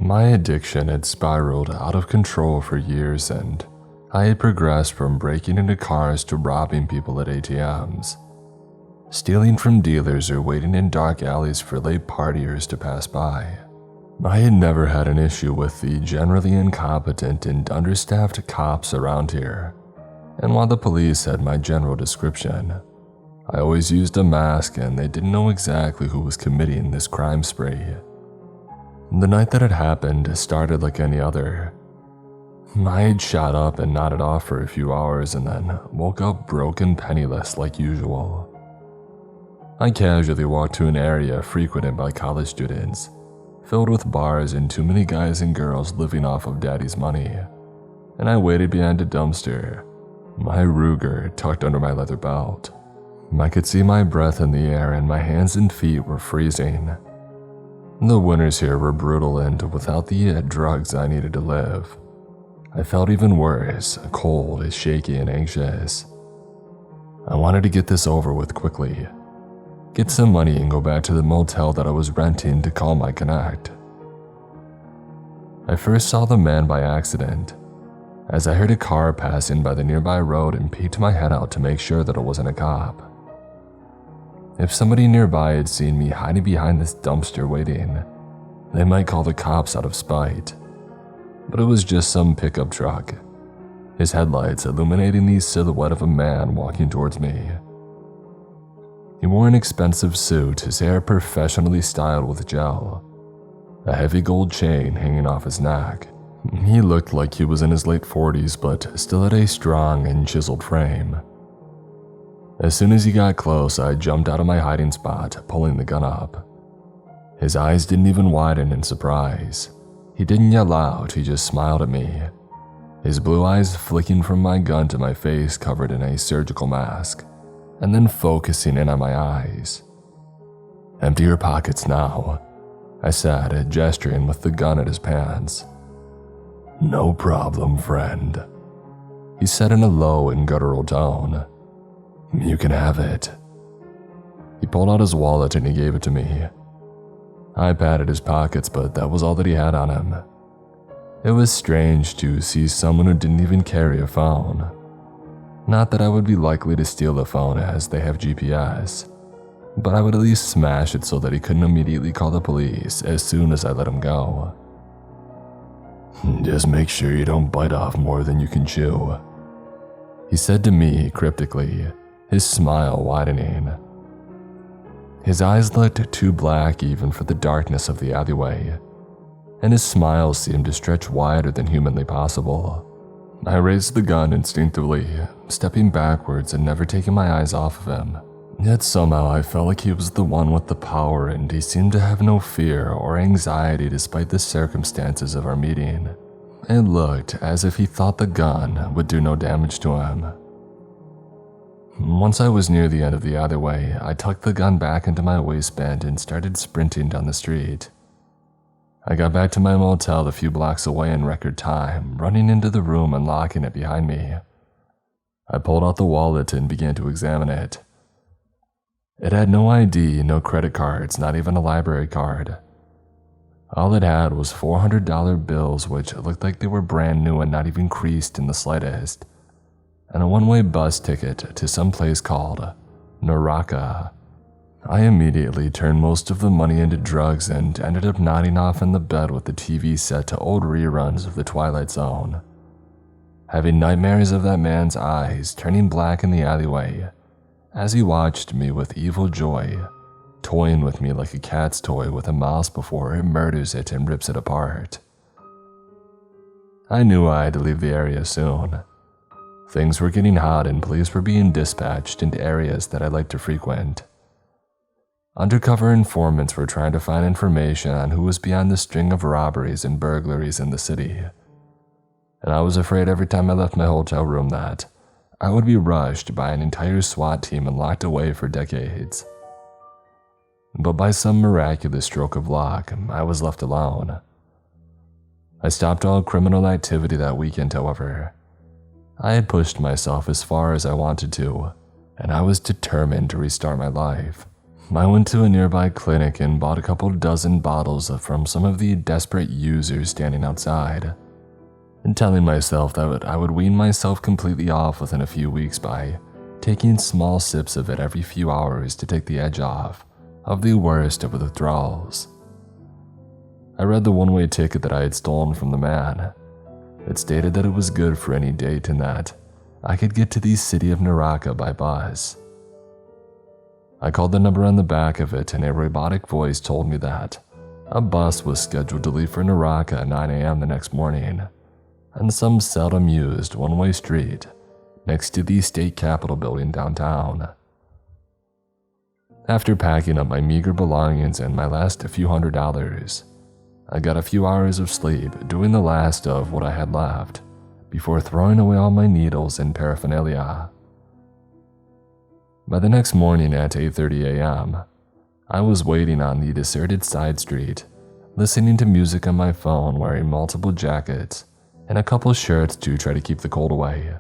My addiction had spiraled out of control for years, and I had progressed from breaking into cars to robbing people at ATMs, stealing from dealers or waiting in dark alleys for late partiers to pass by. I had never had an issue with the generally incompetent and understaffed cops around here, and while the police had my general description, I always used a mask and they didn't know exactly who was committing this crime spree. The night that it happened started like any other. I had shot up and nodded off for a few hours and then woke up broke and penniless like usual. I casually walked to an area frequented by college students, filled with bars and too many guys and girls living off of daddy's money, and I waited behind a dumpster, my Ruger tucked under my leather belt. I could see my breath in the air and my hands and feet were freezing. The winters here were brutal, and without the drugs I needed to live, I felt even worse, cold, shaky, and anxious. I wanted to get this over with quickly, get some money and go back to the motel that I was renting to call my connect. I first saw the man by accident, as I heard a car passing by the nearby road and peeked my head out to make sure that it wasn't a cop. If somebody nearby had seen me hiding behind this dumpster waiting, they might call the cops out of spite. But it was just some pickup truck, his headlights illuminating the silhouette of a man walking towards me. He wore an expensive suit, his hair professionally styled with gel, a heavy gold chain hanging off his neck. He looked like he was in his late 40s, but still had a strong and chiseled frame. As soon as he got close, I jumped out of my hiding spot, pulling the gun up. His eyes didn't even widen in surprise. He didn't yell out, he just smiled at me, his blue eyes flicking from my gun to my face covered in a surgical mask, and then focusing in on my eyes. "Empty your pockets now," I said, gesturing with the gun at his pants. "No problem, friend," he said in a low and guttural tone. "You can have it." He pulled out his wallet and he gave it to me. I patted his pockets, but that was all that he had on him. It was strange to see someone who didn't even carry a phone. Not that I would be likely to steal a phone as they have GPS, but I would at least smash it so that he couldn't immediately call the police as soon as I let him go. "Just make sure you don't bite off more than you can chew," he said to me cryptically, his smile widening. His eyes looked too black even for the darkness of the alleyway, and his smile seemed to stretch wider than humanly possible. I raised the gun instinctively, stepping backwards and never taking my eyes off of him. Yet somehow I felt like he was the one with the power, and he seemed to have no fear or anxiety despite the circumstances of our meeting. It looked as if he thought the gun would do no damage to him. Once I was near the end of the alleyway, I tucked the gun back into my waistband and started sprinting down the street. I got back to my motel a few blocks away in record time, running into the room and locking it behind me. I pulled out the wallet and began to examine it. It had no ID, no credit cards, not even a library card. All it had was $400 bills, which looked like they were brand new and not even creased in the slightest, and a one-way bus ticket to some place called Naraka. I immediately turned most of the money into drugs and ended up nodding off in the bed with the TV set to old reruns of The Twilight Zone, having nightmares of that man's eyes turning black in the alleyway as he watched me with evil joy, toying with me like a cat's toy with a mouse before it murders it and rips it apart. I knew I had to leave the area soon. Things were getting hot and police were being dispatched into areas that I liked to frequent. Undercover informants were trying to find information on who was behind the string of robberies and burglaries in the city, and I was afraid every time I left my hotel room that I would be rushed by an entire SWAT team and locked away for decades. But by some miraculous stroke of luck, I was left alone. I stopped all criminal activity that weekend, however. I had pushed myself as far as I wanted to, and I was determined to restart my life. I went to a nearby clinic and bought a couple dozen bottles from some of the desperate users standing outside, and telling myself that I would wean myself completely off within a few weeks by taking small sips of it every few hours to take the edge off of the worst of the withdrawals. I read the one-way ticket that I had stolen from the man. It stated that it was good for any date and that I could get to the city of Naraka by bus. I called the number on the back of it and a robotic voice told me that a bus was scheduled to leave for Naraka at 9 a.m. the next morning on some seldom used one-way street next to the state capitol building downtown. After packing up my meager belongings and my last few $100s, I got a few hours of sleep doing the last of what I had left before throwing away all my needles and paraphernalia. By the next morning at 8:30 a.m., I was waiting on the deserted side street, listening to music on my phone, wearing multiple jackets and a couple shirts to try to keep the cold away.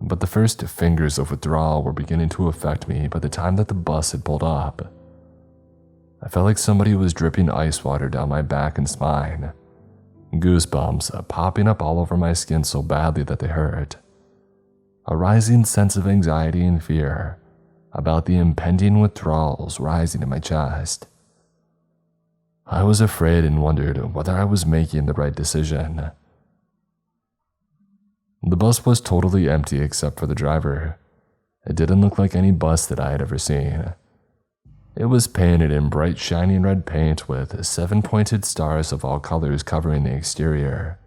But the first fingers of withdrawal were beginning to affect me by the time that the bus had pulled up. I felt like somebody was dripping ice water down my back and spine, goosebumps popping up all over my skin so badly that they hurt. A rising sense of anxiety and fear about the impending withdrawals rising in my chest. I was afraid and wondered whether I was making the right decision. The bus was totally empty except for the driver. It didn't look like any bus that I had ever seen. It was painted in bright shining red paint with 7 pointed stars of all colors covering the exterior.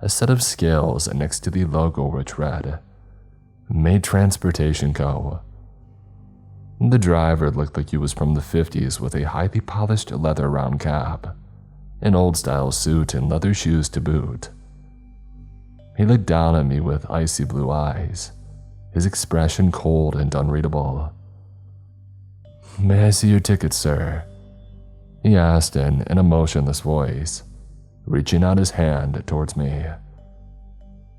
A set of scales next to the logo which read, "Made Transportation Co." The driver looked like he was from the 50s with a highly polished leather round cap, an old-style suit and leather shoes to boot. He looked down at me with icy blue eyes, his expression cold and unreadable. "May I see your ticket, sir?" he asked in an emotionless voice, reaching out his hand towards me.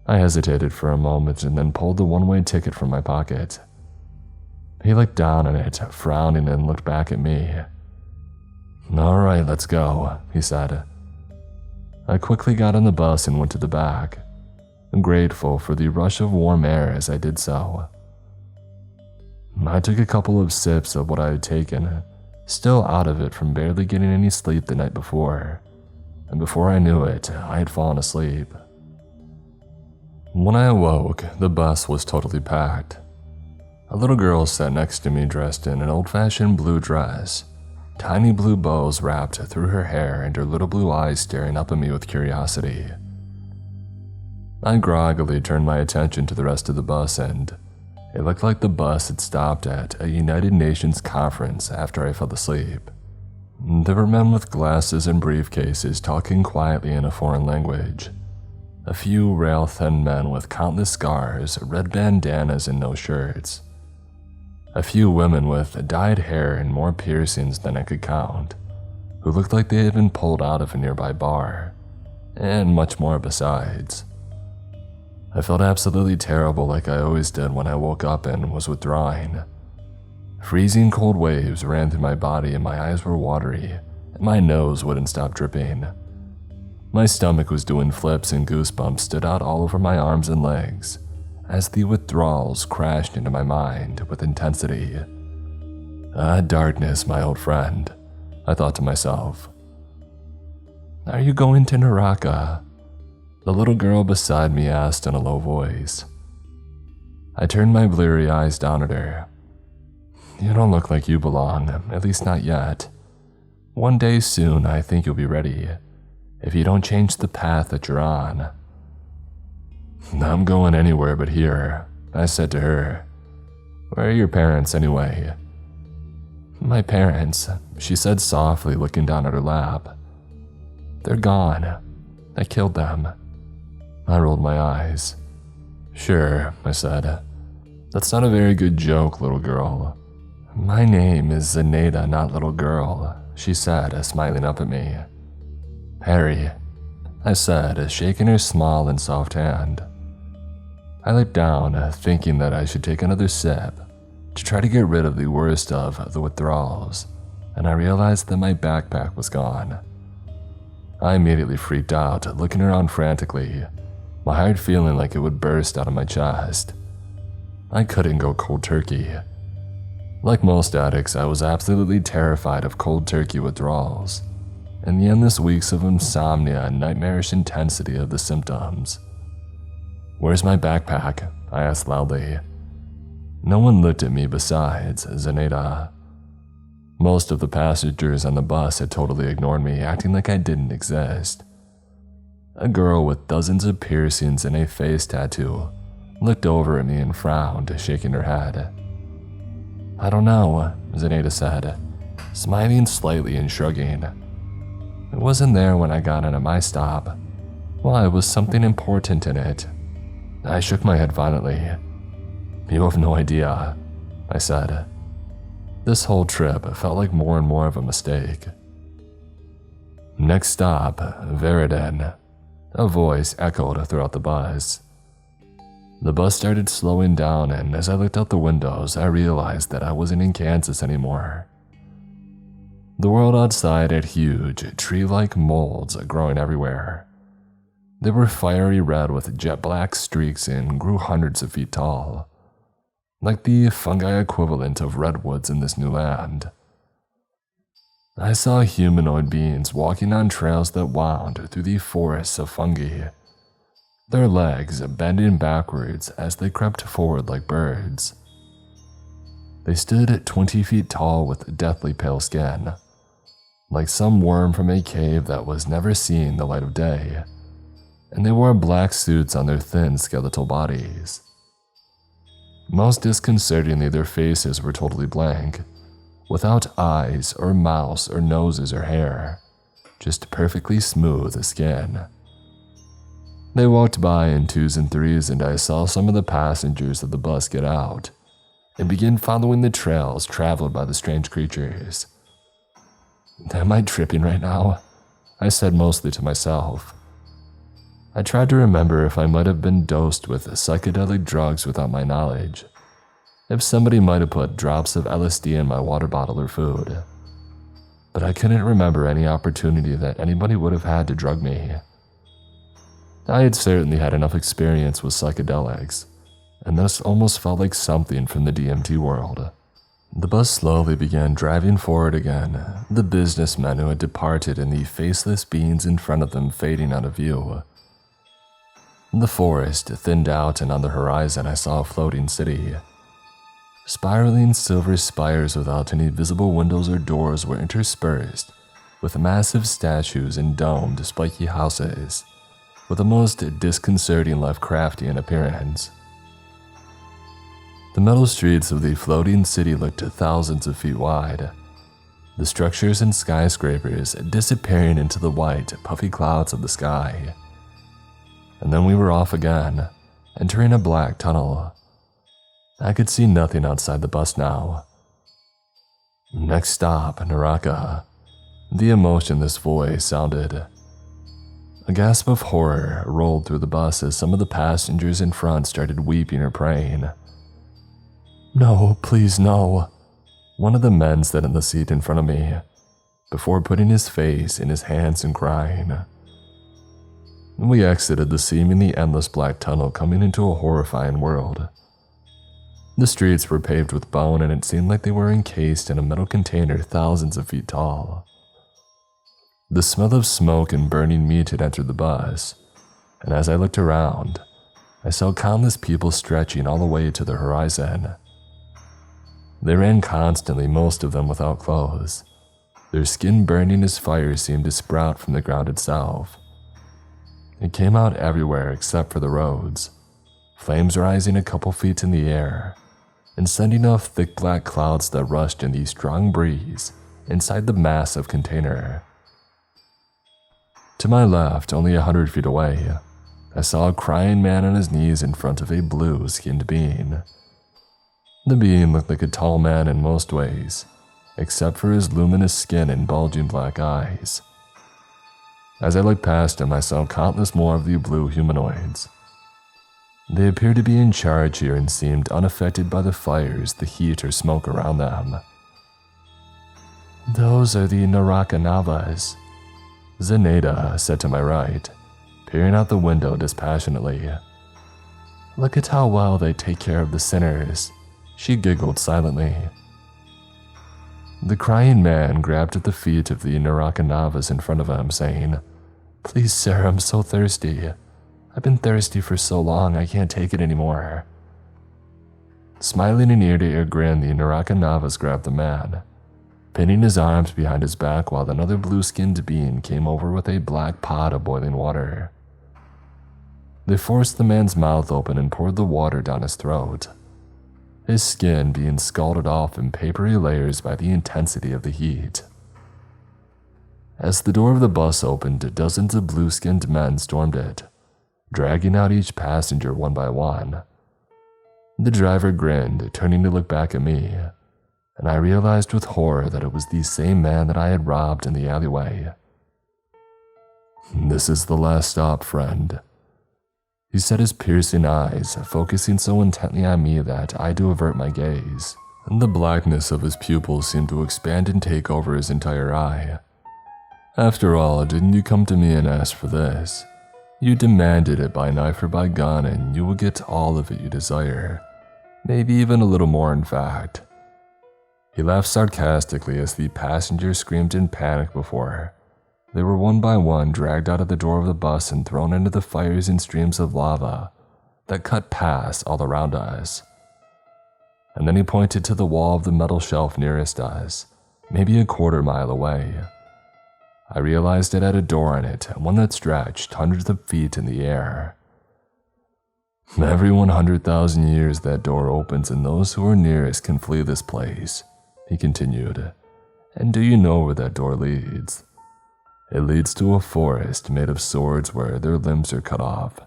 I hesitated for a moment and then pulled the one-way ticket from my pocket. He looked down at it, frowning, and looked back at me. "All right, let's go," he said. I quickly got on the bus and went to the back, grateful for the rush of warm air as I did so. I took a couple of sips of what I had taken, still out of it from barely getting any sleep the night before, and before I knew it, I had fallen asleep. When I awoke, the bus was totally packed. A little girl sat next to me dressed in an old-fashioned blue dress, tiny blue bows wrapped through her hair and her little blue eyes staring up at me with curiosity. I groggily turned my attention to the rest of the bus and it looked like the bus had stopped at a United Nations conference after I fell asleep. There were men with glasses and briefcases talking quietly in a foreign language. A few rail-thin men with countless scars, red bandanas, and no shirts. A few women with dyed hair and more piercings than I could count, who looked like they had been pulled out of a nearby bar, and much more besides. I felt absolutely terrible like I always did when I woke up and was withdrawing. Freezing cold waves ran through my body and my eyes were watery, and my nose wouldn't stop dripping. My stomach was doing flips and goosebumps stood out all over my arms and legs as the withdrawals crashed into my mind with intensity. "Ah, darkness, my old friend," I thought to myself. "Are you going to Naraka?" the little girl beside me asked in a low voice. I turned my bleary eyes down at her. "You don't look like you belong, at least not yet. One day soon I think you'll be ready, if you don't change the path that you're on." "I'm going anywhere but here," I said to her. "Where are your parents anyway?" "My parents," she said softly, looking down at her lap. "They're gone. I killed them." I rolled my eyes. "Sure," I said. "That's not a very good joke, little girl." "My name is Zenaida, not little girl," she said, smiling up at me. "Harry," I said, shaking her small and soft hand. I looked down, thinking that I should take another sip, to try to get rid of the worst of the withdrawals, and I realized that my backpack was gone. I immediately freaked out, looking around frantically, my heart feeling like it would burst out of my chest. I couldn't go cold turkey. Like most addicts, I was absolutely terrified of cold turkey withdrawals and the endless weeks of insomnia and nightmarish intensity of the symptoms. "Where's my backpack?" I asked loudly. No one looked at me besides Zenaida. Most of the passengers on the bus had totally ignored me, acting like I didn't exist. A girl with dozens of piercings and a face tattoo looked over at me and frowned, shaking her head. "I don't know," Zenaida said, smiling slightly and shrugging. "It wasn't there when I got in at my stop. Well, it was something important in it." I shook my head violently. "You have no idea," I said. This whole trip felt like more and more of a mistake. Next stop, Veridan. A voice echoed throughout the bus. The bus started slowing down, and as I looked out the windows, I realized that I wasn't in Kansas anymore. The world outside had huge, tree-like molds growing everywhere. They were fiery red with jet black streaks and grew hundreds of feet tall, like the fungi equivalent of redwoods in this new land. I saw humanoid beings walking on trails that wound through the forests of fungi, their legs bending backwards as they crept forward like birds. They stood 20 feet tall with deathly pale skin, like some worm from a cave that was never seen the light of day, and they wore black suits on their thin skeletal bodies. Most disconcertingly, their faces were totally blank, without eyes or mouths or noses or hair, just perfectly smooth skin. They walked by in twos and threes, and I saw some of the passengers of the bus get out and begin following the trails traveled by the strange creatures. "Am I tripping right now?" I said mostly to myself. I tried to remember if I might have been dosed with psychedelic drugs without my knowledge, if somebody might have put drops of LSD in my water bottle or food. But I couldn't remember any opportunity that anybody would have had to drug me. I had certainly had enough experience with psychedelics, and this almost felt like something from the DMT world. The bus slowly began driving forward again, the businessmen who had departed and the faceless beings in front of them fading out of view. The forest thinned out, and on the horizon I saw a floating city. Spiraling silver spires without any visible windows or doors were interspersed with massive statues and domed, spiky houses, with the most disconcerting Lovecraftian appearance. The metal streets of the floating city looked thousands of feet wide, the structures and skyscrapers disappearing into the white, puffy clouds of the sky. And then we were off again, entering a black tunnel. I could see nothing outside the bus now. Next stop, Naraka. The emotionless voice sounded. A gasp of horror rolled through the bus as some of the passengers in front started weeping or praying. "No, please no," one of the men said in the seat in front of me, before putting his face in his hands and crying. We exited the seemingly endless black tunnel, coming into a horrifying world. The streets were paved with bone, and it seemed like they were encased in a metal container thousands of feet tall. The smell of smoke and burning meat had entered the bus, and as I looked around, I saw countless people stretching all the way to the horizon. They ran constantly, most of them without clothes. Their skin burning as fire seemed to sprout from the ground itself. It came out everywhere except for the roads, flames rising a couple feet in the air and sending off thick black clouds that rushed in the strong breeze inside the massive container. To my left, only 100 feet away, I saw a crying man on his knees in front of a blue-skinned being. The being looked like a tall man in most ways, except for his luminous skin and bulging black eyes. As I looked past him, I saw countless more of the blue humanoids. They appeared to be in charge here and seemed unaffected by the fires, the heat, or smoke around them. "Those are the Naraka Navas," Zenaida said to my right, peering out the window dispassionately. "Look at how well they take care of the sinners," she giggled silently. The crying man grabbed at the feet of the Naraka Navas in front of him, saying, "Please, sir, I'm so thirsty. I've been thirsty for so long, I can't take it anymore." Smiling an ear-to-ear grin, the Naraka Navas grabbed the man, pinning his arms behind his back while another blue-skinned being came over with a black pot of boiling water. They forced the man's mouth open and poured the water down his throat, his skin being scalded off in papery layers by the intensity of the heat. As the door of the bus opened, dozens of blue-skinned men stormed it, dragging out each passenger one by one. The driver grinned, turning to look back at me, and I realized with horror that it was the same man that I had robbed in the alleyway. "This is the last stop, friend," he said, his piercing eyes focusing so intently on me that I had to avert my gaze, and the blackness of his pupils seemed to expand and take over his entire eye. "After all, didn't you come to me and ask for this? You demanded it by knife or by gun, and you will get all of it you desire. Maybe even a little more, in fact." He laughed sarcastically as the passengers screamed in panic before they were one by one dragged out of the door of the bus and thrown into the fires and streams of lava that cut paths all around us. And then he pointed to the wall of the metal shelf nearest us, maybe a quarter-mile away. I realized it had a door in it, one that stretched hundreds of feet in the air. "Every 100,000 years that door opens and those who are nearest can flee this place," he continued. "And do you know where that door leads? It leads to a forest made of swords where their limbs are cut off,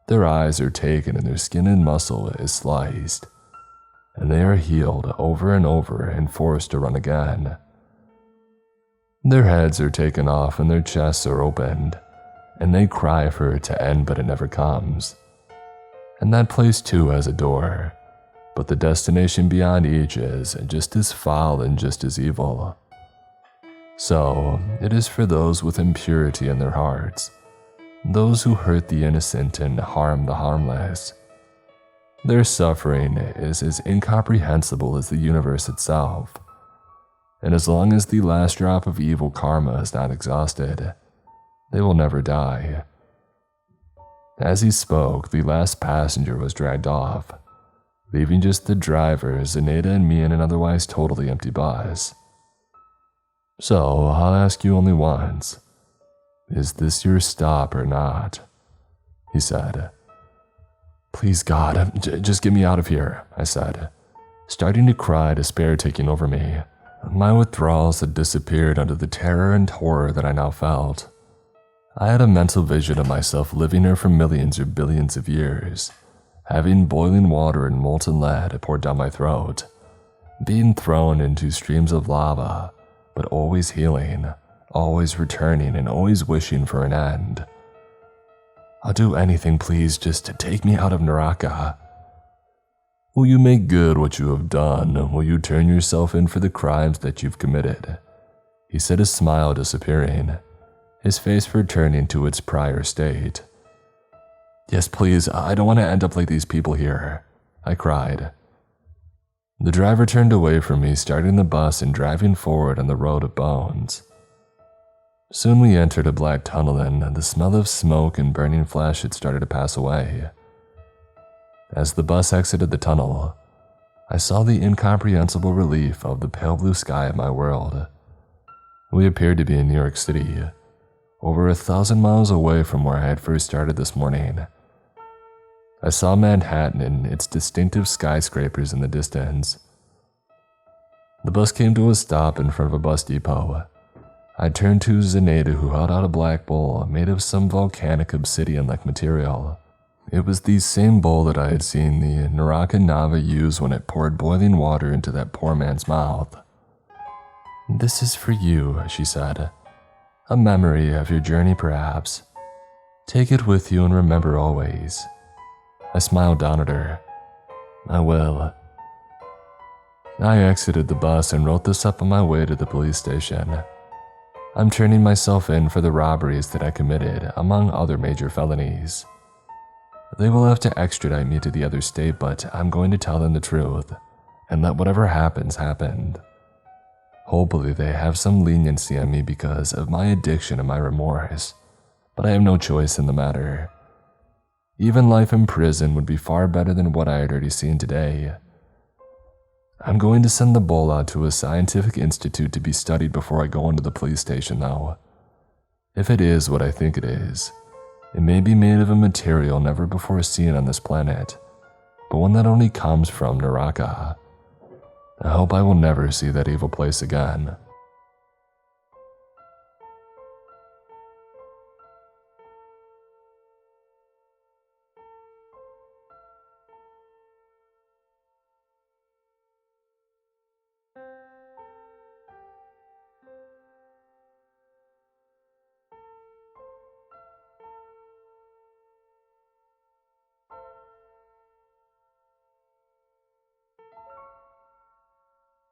their eyes are taken, and their skin and muscle is sliced, and they are healed over and over and forced to run again. Their heads are taken off and their chests are opened, and they cry for it to end, but it never comes. And that place too has a door, but the destination beyond each is just as foul and just as evil. So, it is for those with impurity in their hearts, those who hurt the innocent and harm the harmless. Their suffering is as incomprehensible as the universe itself, and as long as the last drop of evil karma is not exhausted, they will never die." As he spoke, the last passenger was dragged off, leaving just the driver, Zenaida, and me in an otherwise totally empty bus. "So, I'll ask you only once. Is this your stop or not?" he said. "Please, God, just get me out of here," I said, starting to cry, despair taking over me. My withdrawals had disappeared under the terror and horror that I now felt. I had a mental vision of myself living here for millions or billions of years, having boiling water and molten lead poured down my throat, being thrown into streams of lava, but always healing, always returning, and always wishing for an end. "I'll do anything, please, just to take me out of Naraka." "Will you make good what you have done? Will you turn yourself in for the crimes that you've committed?" he said, his smile disappearing, his face returning to its prior state. "Yes, please, I don't want to end up like these people here," I cried. The driver turned away from me, starting the bus and driving forward on the road of bones. Soon we entered a black tunnel, and the smell of smoke and burning flesh had started to pass away. As the bus exited the tunnel, I saw the incomprehensible relief of the pale blue sky of my world. We appeared to be in New York City, over 1,000 miles away from where I had first started this morning. I saw Manhattan and its distinctive skyscrapers in the distance. The bus came to a stop in front of a bus depot. I turned to Zenaida, who held out a black bowl made of some volcanic obsidian-like material. It was the same bowl that I had seen the Naraka Nava use when it poured boiling water into that poor man's mouth. "This is for you," she said. "A memory of your journey, perhaps. Take it with you and remember always. I smiled down at her. I will. I exited the bus and wrote this up on my way to the police station. I'm turning myself in for the robberies that I committed, among other major felonies. They will have to extradite me to the other state, but I'm going to tell them the truth and let whatever happens happen. Hopefully they have some leniency on me because of my addiction and my remorse, but I have no choice in the matter. Even life in prison would be far better than what I had already seen today. I'm going to send the bola to a scientific institute to be studied before I go into the police station though. If it is what I think it is, it may be made of a material never before seen on this planet, but one that only comes from Naraka. I hope I will never see that evil place again.